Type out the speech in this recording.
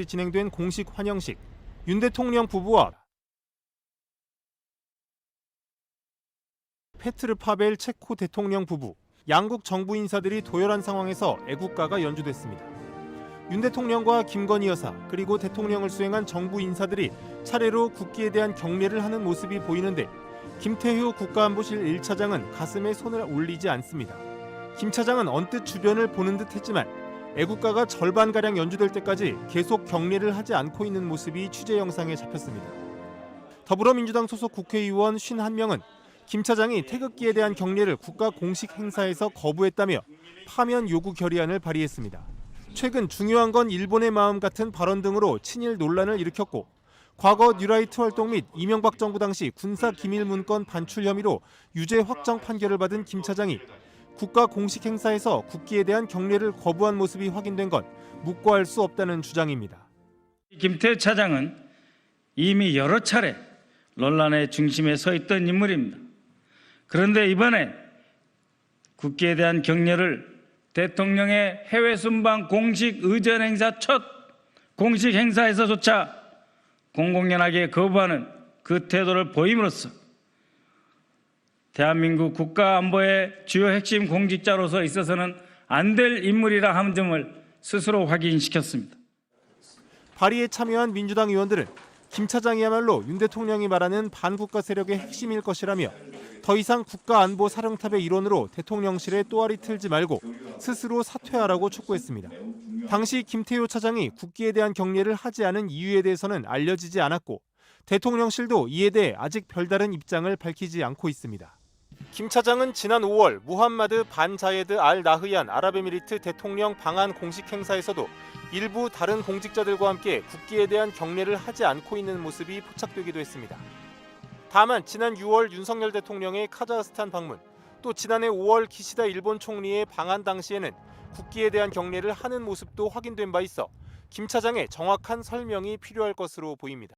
진행된 공식 환영식. 윤 대통령 부부와 페트르 파벨 체코 대통령 부부, 양국 정부 인사들이 도열한 상황에서 애국가가 연주됐습니다. 윤 대통령과 김건희 여사 그리고 대통령을 수행한 정부 인사들이 차례로 국기에 대한 경례를 하는 모습이 보이는데 김태효 국가안보실 1차장은 가슴에 손을 올리지 않습니다. 김 차장은 언뜻 주변을 보는 듯 했지만 애국가가 절반가량 연주될 때까지 계속 경례를 하지 않고 있는 모습이 취재 영상에 잡혔습니다. 더불어민주당 소속 국회의원 51명은 김 차장이 태극기에 대한 경례를 국가 공식 행사에서 거부했다며 파면 요구 결의안을 발의했습니다. 최근 중요한 건 일본의 마음 같은 발언 등으로 친일 논란을 일으켰고 과거 뉴라이트 활동 및 이명박 정부 당시 군사 기밀 문건 반출 혐의로 유죄 확정 판결을 받은 김 차장이 국가 공식 행사에서 국기에 대한 경례를 거부한 모습이 확인된 건 묵고할 수 없다는 주장입니다. 김태효 차장은 이미 여러 차례 논란의 중심에 서 있던 인물입니다. 그런데 이번에 국기에 대한 경례를 대통령의 해외 순방 공식 의전 행사 첫 공식 행사에서조차 공공연하게 거부하는 그 태도를 보임으로써 대한민국 국가안보의 주요 핵심 공직자로서 있어서는 안 될 인물이라 하는 점을 스스로 확인시켰습니다. 발의에 참여한 민주당 의원들은 김 차장이야말로 윤 대통령이 말하는 반국가 세력의 핵심일 것이라며 더 이상 국가안보 사령탑의 일원으로 대통령실에 또아리 틀지 말고 스스로 사퇴하라고 촉구했습니다. 당시 김태효 차장이 국기에 대한 경례를 하지 않은 이유에 대해서는 알려지지 않았고 대통령실도 이에 대해 아직 별다른 입장을 밝히지 않고 있습니다. 김 차장은 지난 5월 무함마드 반 자예드 알 나흐얀 아랍에미리트 대통령 방한 공식 행사에서도 일부 다른 공직자들과 함께 국기에 대한 경례를 하지 않고 있는 모습이 포착되기도 했습니다. 다만 지난 6월 윤석열 대통령의 카자흐스탄 방문, 또 지난해 5월 기시다 일본 총리의 방한 당시에는 국기에 대한 경례를 하는 모습도 확인된 바 있어 김 차장의 정확한 설명이 필요할 것으로 보입니다.